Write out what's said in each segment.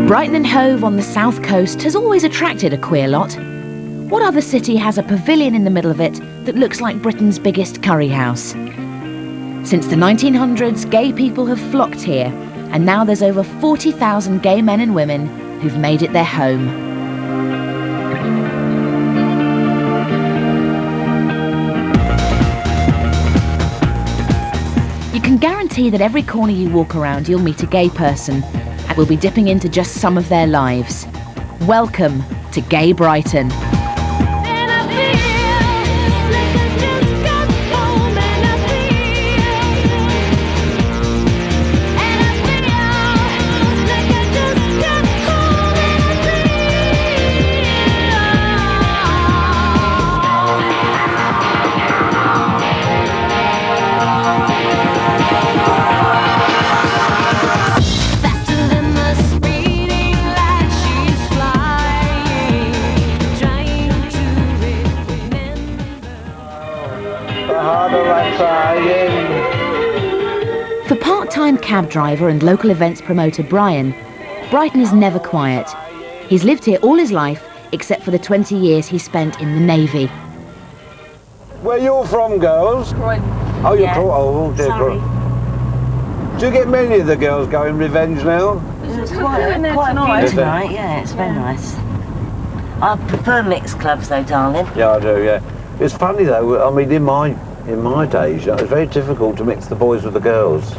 Brighton and Hove on the south coast has always attracted a queer lot. What other city has a pavilion in the middle of it that looks like Britain's biggest curry house? Since the 1900s, gay people have flocked here, and now there's over 40,000 gay men and women who've made it their home. You can guarantee that every corner you walk around you'll meet a gay person, and we'll be dipping into just some of their lives. Welcome to Gay Brighton. For part-time cab driver and local events promoter Brian, Brighton is never quiet. He's lived here all his life, except for the 20 years he spent in the Navy. Where you from, girls? Brighton. Oh, you're Yeah. oh, dear. Sorry. Do you get many of the girls going revenge now? It's quite a few tonight, yeah, it's very nice. I prefer mixed clubs though, darling. Yeah, I do, yeah. It's funny though, I mean, in my days, it was very difficult to mix the boys with the girls.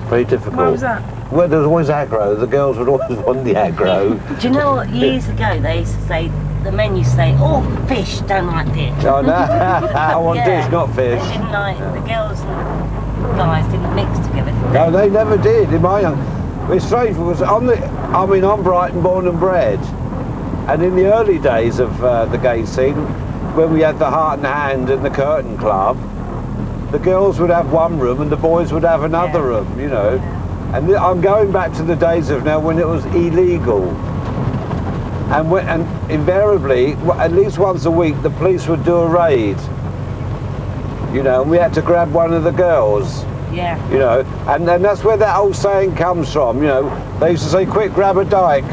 Very difficult. Why was that? Well, there was always aggro. The girls would always want the aggro. Do you know what, years ago they used to say, the men used to say, oh, fish, don't like fish. Oh, no. I want dish, not fish. They didn't like, the girls and guys didn't mix together. No, they never did. In my young, it's strange because I'm Brighton born and bred, and in the early days of the gay scene, when we had the Heart and Hand and the Curtain Club, the girls would have one room and the boys would have another room, you know. And I'm going back to the days of now when it was illegal. And invariably, at least once a week, the police would do a raid. You know, and we had to grab one of the girls. Yeah. You know, and that's where that old saying comes from, you know. They used to say, quick, grab a dyke.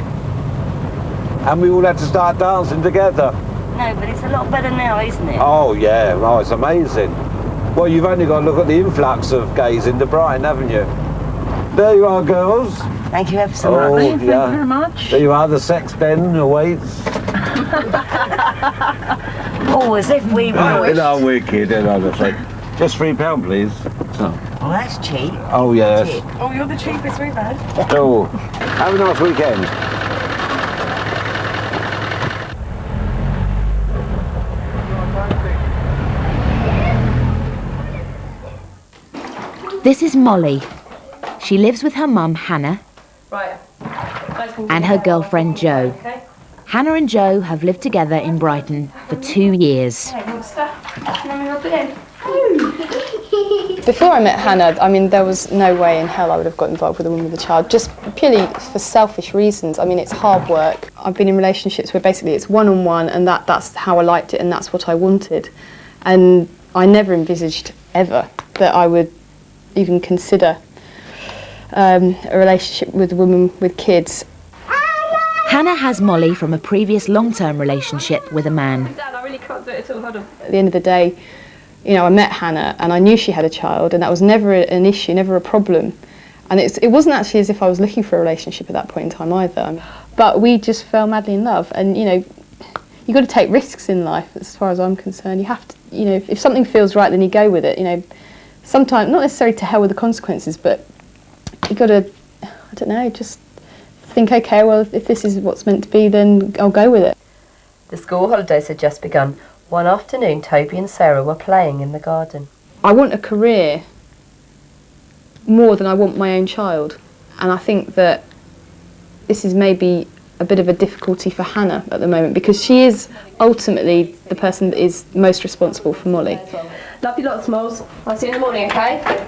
And we all had to start dancing together. No, but it's a lot better now, isn't it? Oh, yeah. Oh, it's amazing. Well, you've only got to look at the influx of gays into Brighton, haven't you? There you are, girls. Thank you ever so Oh, much. yeah. Thank you very much. There you are, the sex den awaits. Oh, as if we were. You know, we're kidding, honestly. Just £3, please. So. Oh, that's cheap. Oh, yes. Cheap. Oh, you're the cheapest we've had. Oh, have a nice weekend. This is Molly. She lives with her mum, Hannah, Right. and her girlfriend, Joe. Okay. Hannah and Joe have lived together in Brighton for 2 years. Hey, monster. Let me rub it in. Before I met Hannah, I mean, there was no way in hell I would have got involved with a woman with a child, just purely for selfish reasons. I mean, it's hard work. I've been in relationships where basically it's one-on-one, and that's how I liked it and that's what I wanted. And I never envisaged ever that I would even consider a relationship with a woman with kids. Hannah has Molly from a previous long-term relationship with a man. Dad, I really can't do it at all. Hold on. At the end of the day, you know, I met Hannah and I knew she had a child, and that was never an issue, never a problem. And it wasn't actually as if I was looking for a relationship at that point in time either. But we just fell madly in love, and you know, you've got to take risks in life as far as I'm concerned. You have to, you know, if something feels right, then you go with it. You know, sometimes, not necessarily to hell with the consequences, but you've got to, I don't know, just think, okay, well, if this is what's meant to be, then I'll go with it. The school holidays had just begun. One afternoon, Toby and Sarah were playing in the garden. I want a career more than I want my own child. And I think that this is maybe a bit of a difficulty for Hannah at the moment, because she is ultimately the person that is most responsible for Molly. Love you lots, Moles. I'll see you in the morning, okay?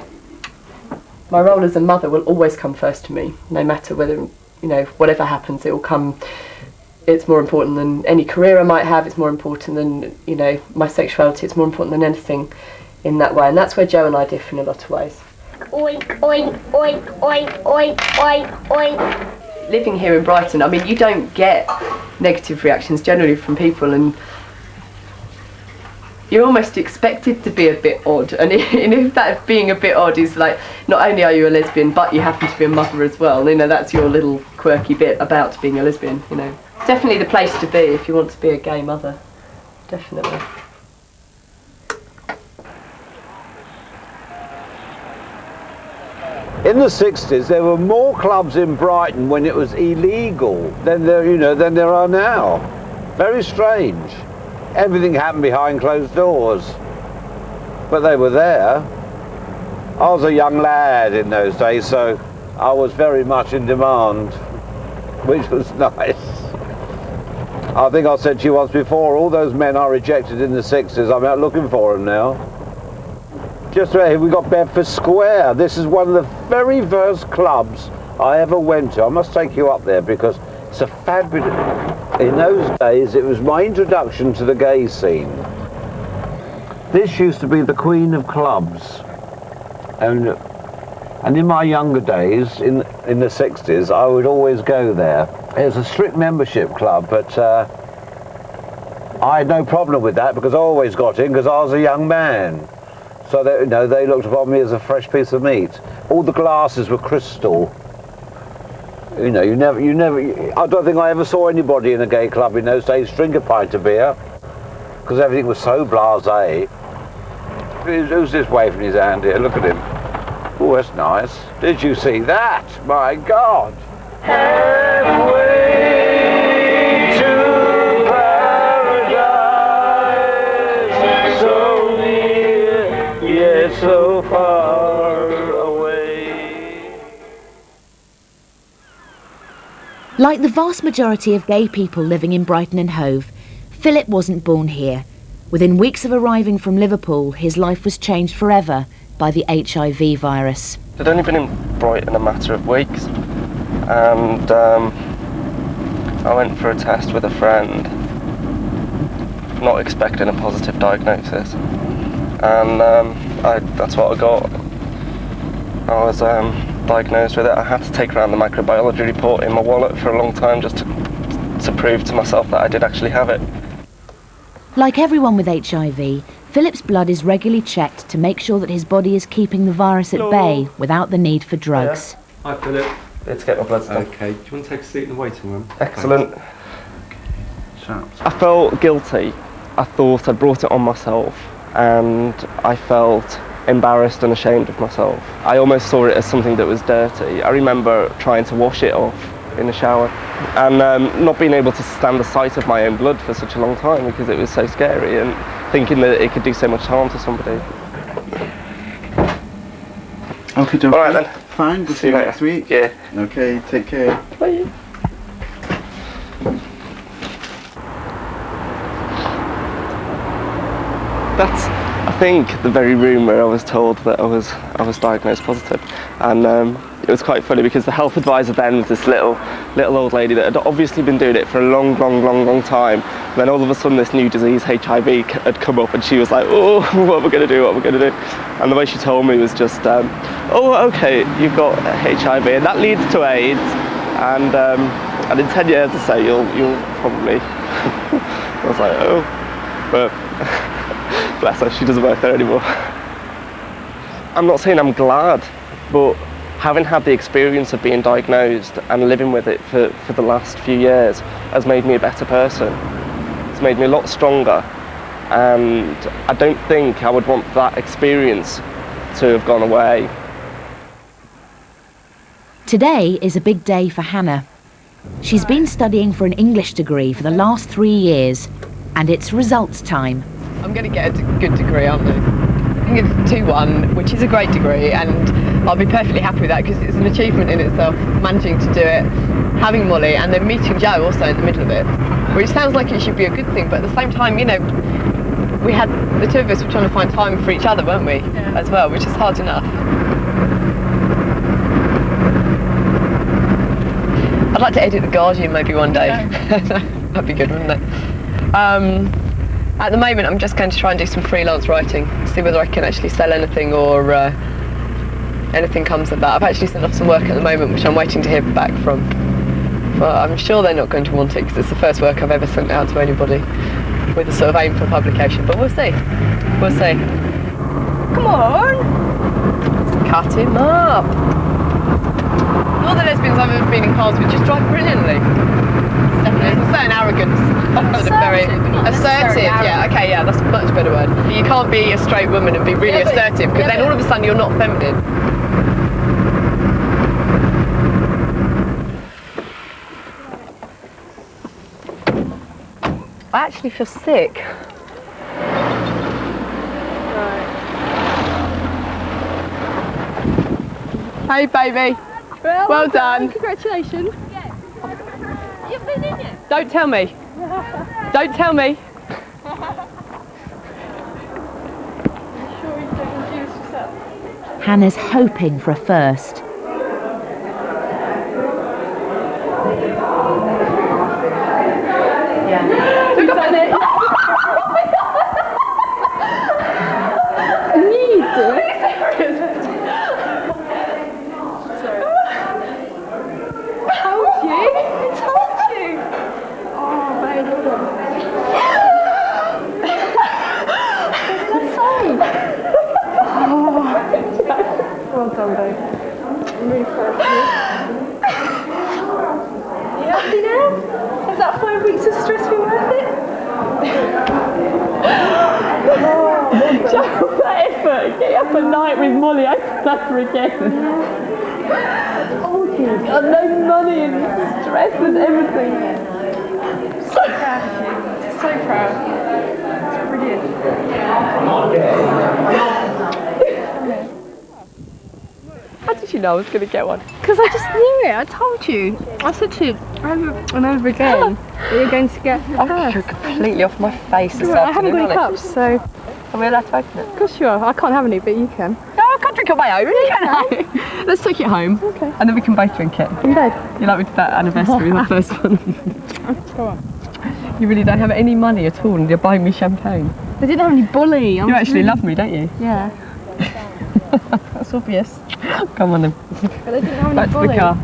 My role as a mother will always come first to me, no matter whether, you know, whatever happens, it will come. It's more important than any career I might have. It's more important than, you know, my sexuality. It's more important than anything in that way. And that's where Joe and I differ in a lot of ways. Oink, oink, oink, oink, oink, oink, oink. living here in Brighton, I mean, you don't get negative reactions generally from people, and you're almost expected to be a bit odd. And if that being a bit odd is like, not only are you a lesbian, but you happen to be a mother as well, you know, that's your little quirky bit about being a lesbian, you know. It's definitely the place to be if you want to be a gay mother. Definitely. In the 60s, there were more clubs in Brighton when it was illegal than there are now. Very strange. Everything happened behind closed doors, but they were there. I was a young lad in those days, so I was very much in demand, which was nice. I think I said to you once before, all those men I rejected in the 60s, I'm out looking for them now. Just right here, we got Bedford Square. This is one of the very first clubs I ever went to. I must take you up there because it's a fabulous... In those days, it was my introduction to the gay scene. This used to be the queen of clubs. And in my younger days, in the 60s, I would always go there. It was a strict membership club, but I had no problem with that because I always got in because I was a young man. So they looked upon me as a fresh piece of meat. All the glasses were crystal. You never. I don't think I ever saw anybody in a gay club in those days drink a pint of beer because everything was so blasé. Who's this waving his hand here? Look at him. Oh, that's nice. Did you see that? My God. Halfway to paradise, so near, yet so far away. Like the vast majority of gay people living in Brighton and Hove, Philip wasn't born here. Within weeks of arriving from Liverpool, his life was changed forever by the HIV virus. I'd only been in Brighton a matter of weeks, and I went for a test with a friend, not expecting a positive diagnosis, and that's what I got. I was diagnosed with it. I had to take around the microbiology report in my wallet for a long time just to prove to myself that I did actually have it. Like everyone with HIV, Philip's blood is regularly checked to make sure that his body is keeping the virus at bay without the need for drugs. Hi Philip. Let's get my blood done. Okay, do you want to take a seat in the waiting room? Excellent. Okay. I felt guilty. I thought I brought it on myself, and I felt embarrassed and ashamed of myself. I almost saw it as something that was dirty. I remember trying to wash it off in the shower and not being able to stand the sight of my own blood for such a long time because it was so scary, and thinking that it could do so much harm to somebody. Okay, all right then. Fine, we'll see you next week. Yeah. Okay, take care. Bye. That's, I think, the very room where I was told that I was diagnosed positive, and it was quite funny because the health advisor then was this little old lady that had obviously been doing it for a long time. And then all of a sudden this new disease, HIV, had come up, and she was like, oh, what are we going to do, And the way she told me was just, oh, okay, you've got HIV, and that leads to AIDS, and in 10 years or so you'll probably... I was like, oh, but bless her, she doesn't work there anymore. I'm not saying I'm glad, but having had the experience of being diagnosed and living with it for the last few years has made me a better person. It's made me a lot stronger, and I don't think I would want that experience to have gone away. Today is a big day for Hannah. She's been studying for an English degree for the last 3 years, and it's results time. I'm going to get a good degree, aren't I? I think it's 2-1, which is a great degree, and I'll be perfectly happy with that because it's an achievement in itself, managing to do it, having Molly, and then meeting Joe also in the middle of it, which sounds like it should be a good thing, but at the same time, you know, the two of us were trying to find time for each other, weren't we, as well, which is hard enough. I'd like to edit The Guardian maybe one day. That'd be good, wouldn't it? At the moment, I'm just going to try and do some freelance writing, see whether I can actually sell anything or anything comes of that. I've actually sent off some work at the moment, which I'm waiting to hear back from. but I'm sure they're not going to want it because it's the first work I've ever sent out to anybody with a sort of aim for publication, but we'll see. We'll see. Come on! Let's cut him up. All the lesbians I've ever been in cars with just drive brilliantly. It's definitely, there's a certain arrogance. Assertive, yeah, okay, yeah, that's a much better word. You can't be a straight woman and be really assertive, because then all of a sudden you're not feminine. I actually feel sick. Hey, baby. Well done. Congratulations. You've been in it? Don't tell me. Don't tell me. Hannah's hoping for a first. Who got it? Well done, babe. I'm really proud of you. You happy now? Has that 5 weeks of stress been worth it? Just that effort. Get up at night with Molly over again. Oh, and no money and stress and everything. So proud of you. So proud. It's brilliant. How did you know I was going to get one? Because I just knew it. I told you. I said to you over and over again that you're going to get a purse. You're completely off my face this I haven't afternoon, got any cups, so... Are we allowed to open it? Of course you are. I can't have any, but you can. No, I can't drink on my own, can I? Let's take it home. Okay. And then we can both drink it. In bed. You like me to that anniversary, the first one? Go on. You really don't have any money at all and you're buying me champagne. They didn't have any bully. You actually love me, don't you? Yeah. That's obvious. Come on then. But they didn't have any Back to bully. the car.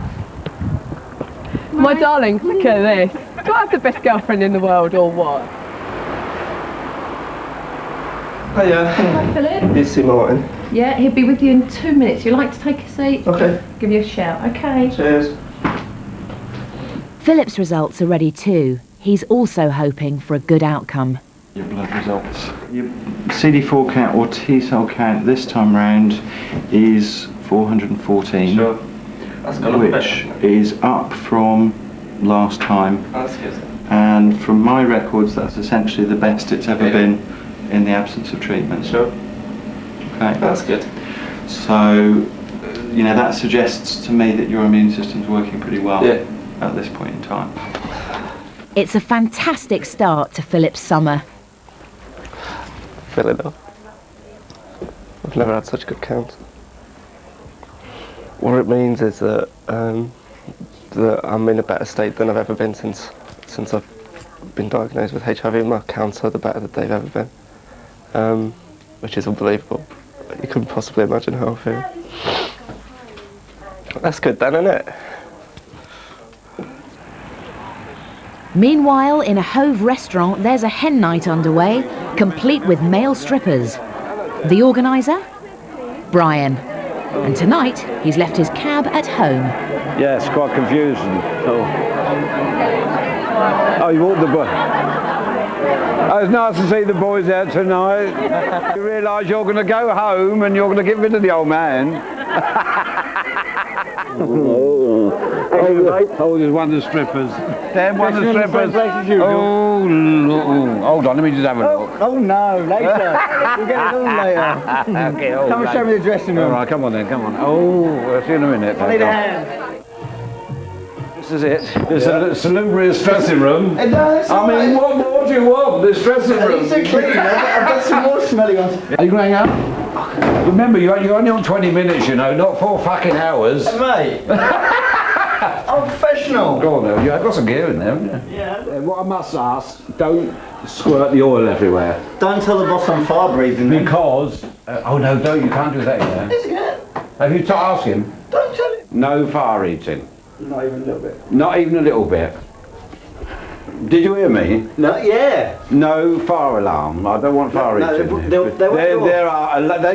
My darling, look at this. Do I have the best girlfriend in the world or what? Hiya. Hi, Philip. You see Martin? Yeah, he'll be with you in 2 minutes. You'd like to take a seat? Okay. Give you a shout, okay? Cheers. Philip's results are ready too. He's also hoping for a good outcome. Your blood results. Your CD4 count or T cell count this time round is 414. Sure. That's gone up a which bit. is up from last time. That's good. And from my records, that's essentially the best it's ever been in the absence of treatment. Sure. Okay. That's good. So, you know, that suggests to me that your immune system's working pretty well at this point in time. It's a fantastic start to Philip's summer. Fill it up. I've never had such good counts. What it means is that that I'm in a better state than I've ever been since I've been diagnosed with HIV. My counts are the better that they've ever been, which is unbelievable. You couldn't possibly imagine how I feel. That's good then, isn't it? Meanwhile, in a Hove restaurant, there's a hen night underway, complete with male strippers. The organiser? Brian. And tonight, he's left his cab at home. Yeah, it's quite confusing. Oh, you walked the boy. Oh, it's nice to see the boys out tonight. You realise you're going to go home and you're going to get rid of the old man. Oh, there's one of the strippers. There, one of the strippers. Oh, look. Hold on, let me just have a look. Oh no, later. We'll get it all later. Okay, Come and show me the dressing room. All right, come on then, come on. Oh, we'll see you in a minute. I need a hand. This is it. It's a salubrious dressing room. It does. I mean, what more do you want? This dressing room. It's so clean. I've got some more smelly ones. Are you going out? Remember, you're only on 20 minutes, you know, not 4 fucking hours. Mate. I'm professional. Go on now, you've got some gear in there, haven't you? Yeah. What I must ask, don't squirt the oil everywhere. Don't tell the boss I'm fire breathing. Because, oh no, don't, you can't do that in there. Is it? Have you asked him? Don't tell him. No fire eating. Not even a little bit. Not even a little bit. Did you hear me? No, yeah. No fire alarm. I don't want fire engine. They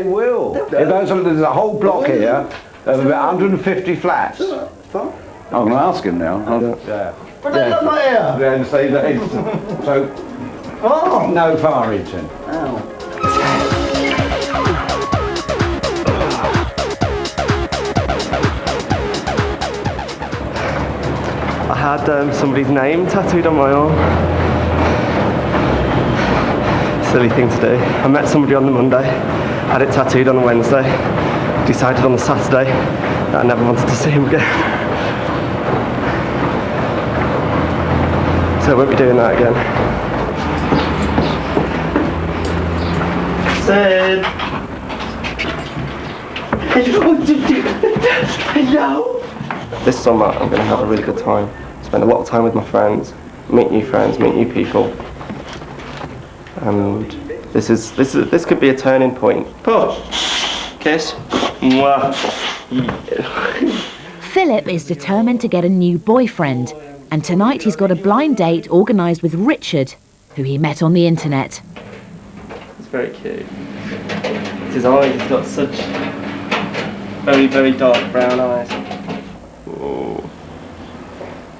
will. If there's a whole block here of about 150 flats. Fine. I'm going to ask him now. Yeah. But they love my hair. Then say that it's, so, no fire engine. Oh. I had somebody's name tattooed on my arm. Silly thing to do. I met somebody on the Monday, had it tattooed on the Wednesday, decided on the Saturday that I never wanted to see him again. So I won't be doing that again. Sid. Hello. This summer I'm going to have a really good time. Spend a lot of time with my friends, meet new friends, meet new people. And this could be a turning point. Push, kiss, mwah. Philip is determined to get a new boyfriend, and tonight he's got a blind date organised with Richard, who he met on the internet. It's very cute. It's his eyes, he's got such very, very dark brown eyes. Oh.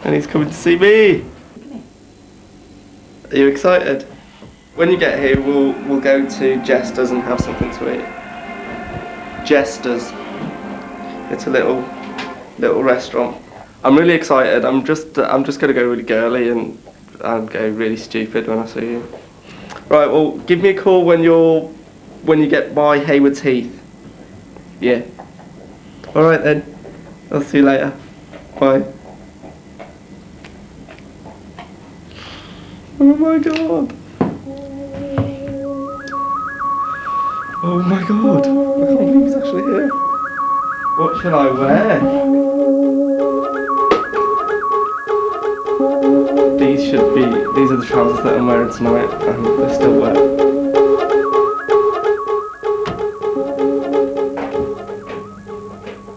And he's coming to see me. Are you excited? When you get here, we'll go to Jester's and have something to eat. Jester's. It's a little restaurant. I'm really excited. I'm just gonna go really girly and go really stupid when I see you. Right. Well, give me a call when you get by Hayward's Heath. Yeah. All right then. I'll see you later. Bye. Oh my god. Oh my god. I can't believe he's actually here. What shall I wear? These are the trousers that I'm wearing tonight, and they still work.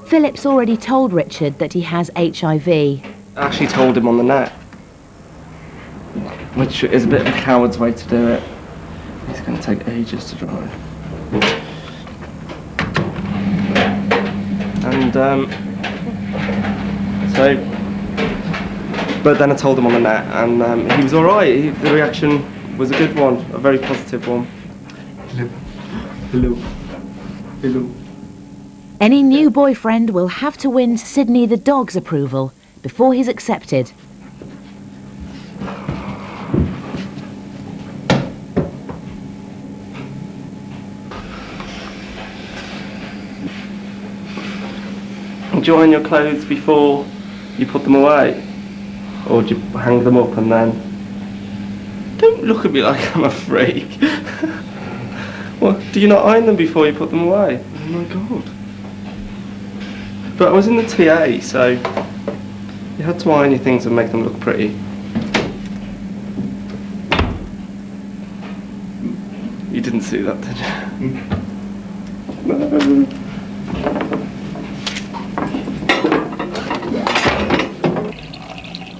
Philip's already told Richard that he has HIV. I actually told him on the net, which is a bit of a coward's way to do it. It's going to take ages to drive. And but then I told him on the net, and he was alright. The reaction was a good one, a very positive one. Hello. Hello. Hello. Any new boyfriend will have to win Sydney the dog's approval before he's accepted. Do you iron your clothes before you put them away? Or do you hang them up and then... Don't look at me like I'm a freak. What, do you not iron them before you put them away? Oh my god. But I was in the TA, so you had to iron your things and make them look pretty. You didn't see that, did you? No.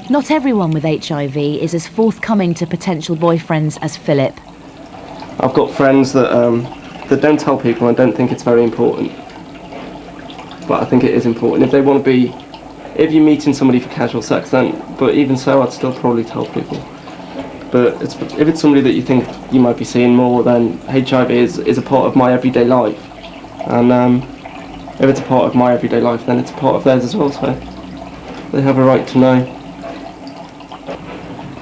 Not everyone with HIV is as forthcoming to potential boyfriends as Philip. I've got friends that don't tell people and don't think it's very important. But I think it is important. If they want to be, if you're meeting somebody for casual sex, then, but even so, I'd still probably tell people. But if it's somebody that you think you might be seeing more, then HIV is a part of my everyday life. And if it's a part of my everyday life, then it's a part of theirs as well, so they have a right to know.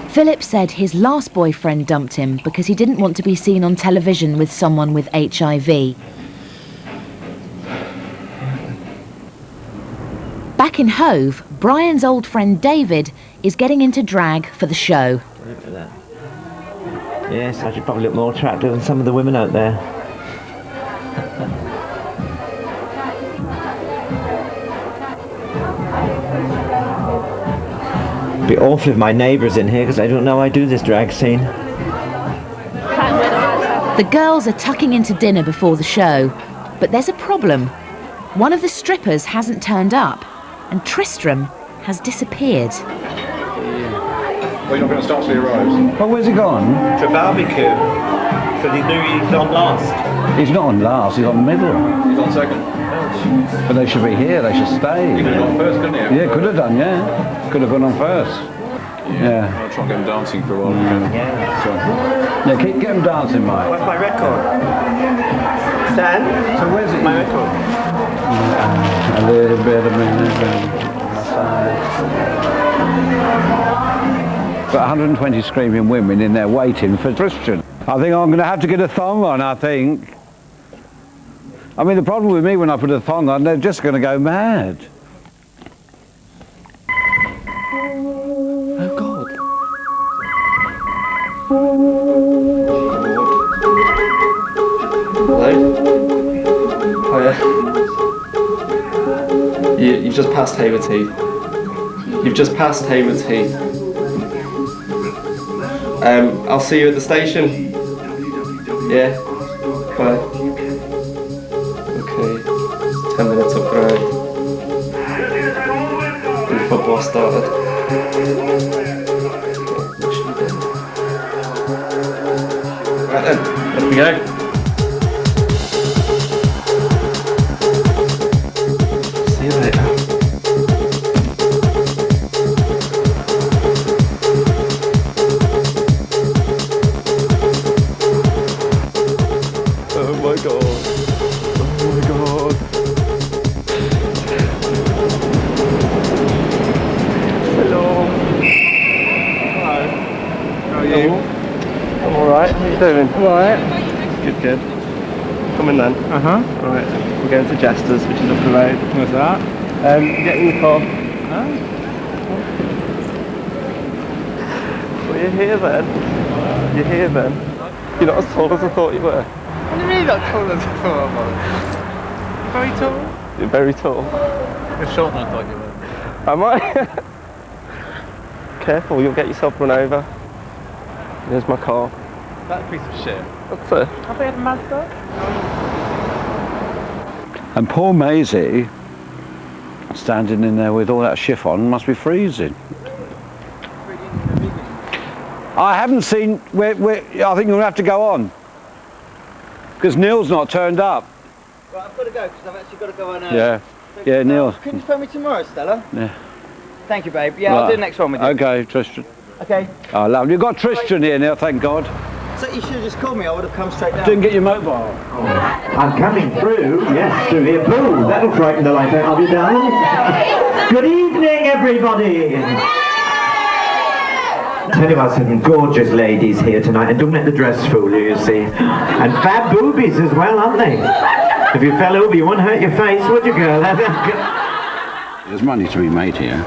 Philip said his last boyfriend dumped him because he didn't want to be seen on television with someone with HIV. Back in Hove, Brian's old friend David is getting into drag for the show. Look at that. Yes, I should probably look more attractive than some of the women out there. It'd be awful if my neighbour's in here because I don't know I do this drag scene. The girls are tucking into dinner before the show, but there's a problem. One of the strippers hasn't turned up, and Tristram has disappeared. Well, you're not going to start till he arrives. Oh, where's he gone? To barbecue. Because he knew he's on last. He's not on last, he's on middle. He's on second. But they should be here, they should stay. He could have gone first, couldn't he? Yeah, could have done, yeah. Could have gone on first. Yeah. I'll try and get him dancing for a while. Yeah, get him dancing, Mike. What's my record? Stan? So where's it? My record. A little bit of Got 120 screaming women in there waiting for Christian. I think I'm going to have to get a thong on, I think. I mean, the problem with me when I put a thong on, they're just going to go mad. Oh God. Hello? Hiya. You've just passed Hayward's Heath. You've just passed Hayward's Heath. I'll see you at the station. Yeah. Bye. Okay. 10 minutes up the road. The football started. Right then, off we go. See you later. Oh my God. Oh my God. Hello. Hello. How are you? I'm alright. How are you doing? Alright. Good, good. Come in then. Uh-huh. Right. We're going to Jester's, which is up the road. What's that? Get in the car. Huh? Well, you're here then. You're here then. You're not as tall as I thought you were. What do you mean not tall as I thought I was? Very tall? You're very tall. You're shorter than I thought you were. Am I? Careful, you'll get yourself run over. Here's my car. That piece of shit. That's it. Have they had a Mazda? And poor Maisie, standing in there with all that chiffon, must be freezing. I haven't seen, I think you're going to have to go on. Because Neil's not turned up. Right, I've got to go because I've actually got to go on. Yeah, Neil. Can you phone me tomorrow, Stella? Yeah. Thank you, babe. Yeah, I'll do the next one with you. Okay, Tristan. Okay. Oh, lovely. You've got Tristan here now, thank God. So you should have just called me. I would have come straight down. Didn't get your mobile. I'm coming through, yes, through the pool. That'll frighten the life out of you, darling. Good evening, everybody. Tell you what, some gorgeous ladies here tonight, and don't let the dress fool you, you see. And fab boobies as well, aren't they? If you fell over, you wouldn't hurt your face, would you, girl? There's money to be made here.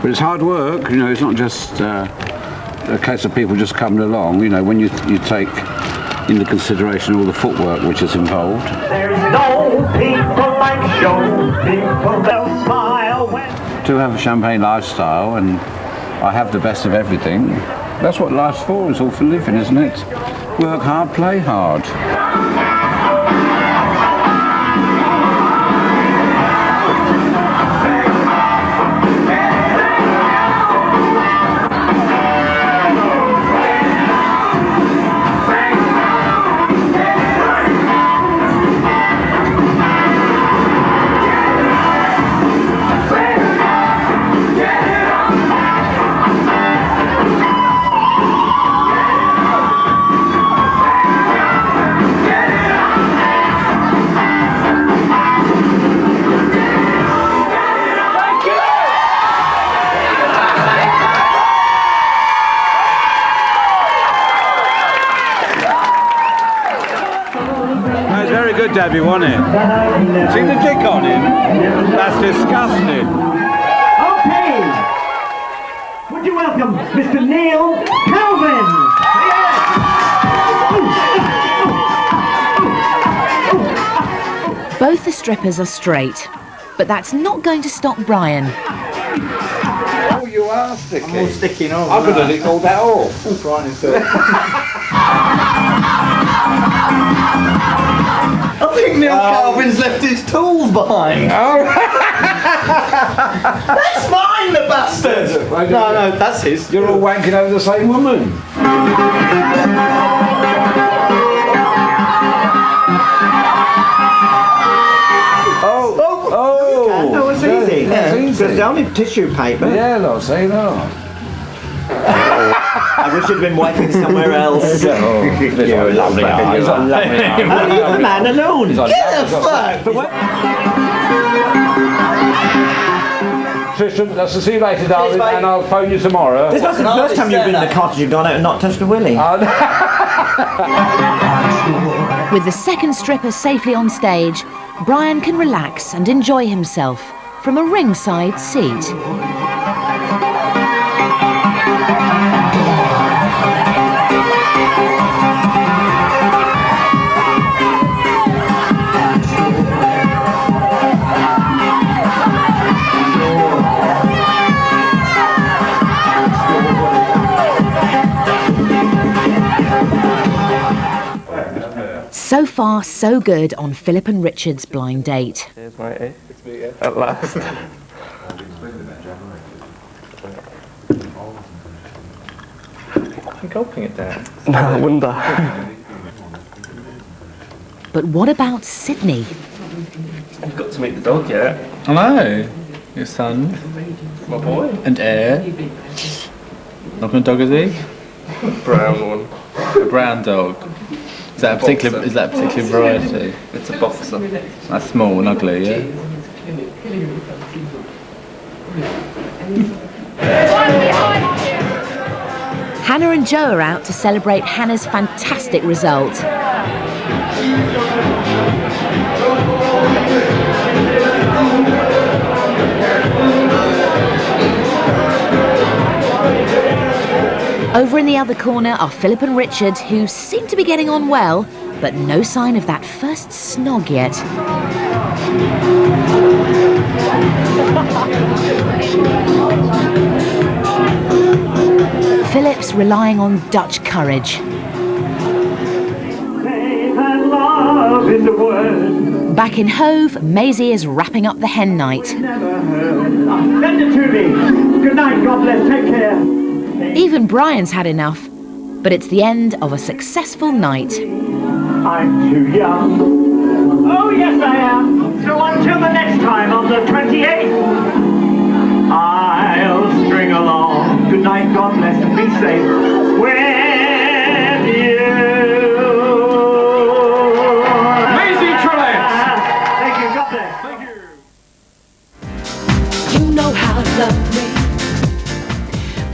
But it's hard work, you know, it's not just a case of people just coming along, you know, when you take into consideration all the footwork which is involved. There's no people like show people that smile when... To have a champagne lifestyle, and I have the best of everything. That's what life's for, it's all for living, isn't it? Work hard, play hard. Debbie, wasn't it? See the dick on him? That's disgusting. Okay! Would you welcome Mr. Neil Calvin? Both the strippers are straight, but that's not going to stop Brian. Oh, you are sticky. I'm all sticky and all. I could have licked all that off. Brian is I think Neil Calvin's left his tools behind. That's mine, the bastard! No, that's his. You're all wanking over the same woman. That was easy. There's only tissue paper. Yeah, no, say no. I wish you'd been wiping somewhere else. You're a lovely man. Leave the man alone. Get the fuck! Tristram, that's to see you later, darling, and I'll phone you tomorrow. This wasn't the first time you've been in the cottage you've gone out and not touched a willy. With the second stripper safely on stage, Brian can relax and enjoy himself from a ringside seat. So far, so good on Philip and Richard's blind date. Here's my A. At last. I'm gulping it down. No, I wonder. But what about Sydney? I've got to meet the dog yet. I know. Your son. My boy. And heir. What kind of dog is he? Brown one. A brown dog. Is that a particular variety? It's a boxer. That's small and ugly, yeah? Hannah and Joe are out to celebrate Hannah's fantastic result. Over in the other corner are Philip and Richard, who seem to be getting on well, but no sign of that first snog yet. Philip's relying on Dutch courage. Back in Hove, Maisie is wrapping up the hen night. Send it to me. Good night, God bless, take care. Even Brian's had enough, but it's the end of a successful night. I'm too young. Oh, yes, I am. So until the next time on the 28th, I'll string along. Good night, God bless, and be safe with you. Maisie Trollet! Thank you, God bless. Thank you. You know how to love me.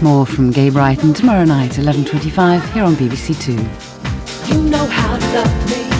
More from Gay Brighton tomorrow night, 11:25, here on BBC Two. You know how to love me.